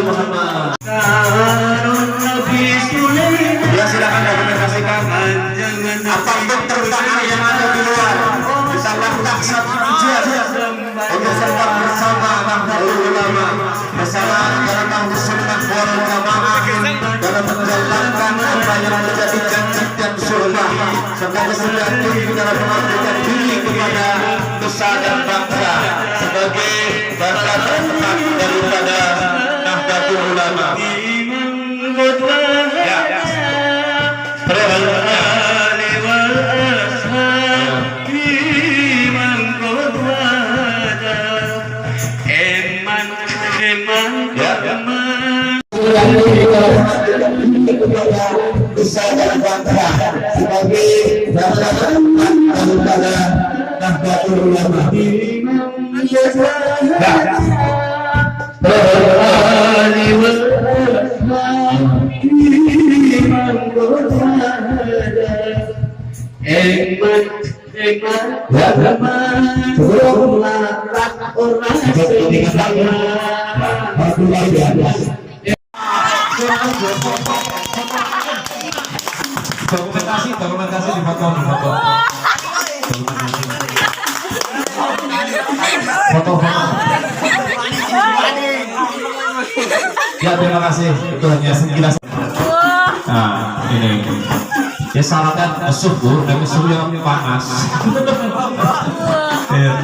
Muhammad. Ya silakan dokumentasikan apa bentuk tangan yang ada di luar bisa langkah satu untuk serta bersama Nahdlatul Ulama bersama dalam Ahlus Sunnah wal Jamaah dalam menjalankan apa yang menjadi janji dan surga serta kesediaan diri dalam mengabdikan diri kepada nusa dan bangsa sebagai bagian terdekat daripada Nahdlatul Ulama. Dokumentasi di foto. Ya, terima kasih. Itu hanya sekilas. Nah, ini. Ya syaratnya suhu, tapi suhu yang panas. Ya.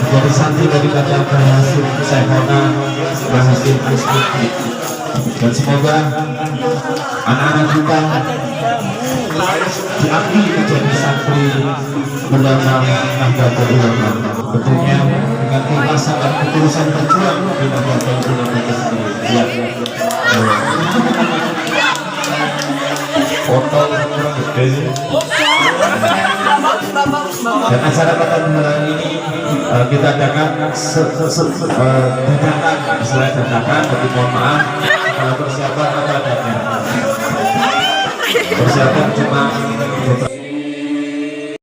Jadi santri dari kata Bahasim Sehona Bahasim Asmiki, dan semoga anak-anak kita diambil menjadi santri bernama Nahdlatul Ulama, tentunya dengan ikhlasan dan ketulusan berjuang di Nahdlatul Ulama itu sendiri. Foto gede. Dan acara pada bulan ini kita adakan dadakan, tapi mohon maaf kalau persiapan apa adanya. Persiapan cuma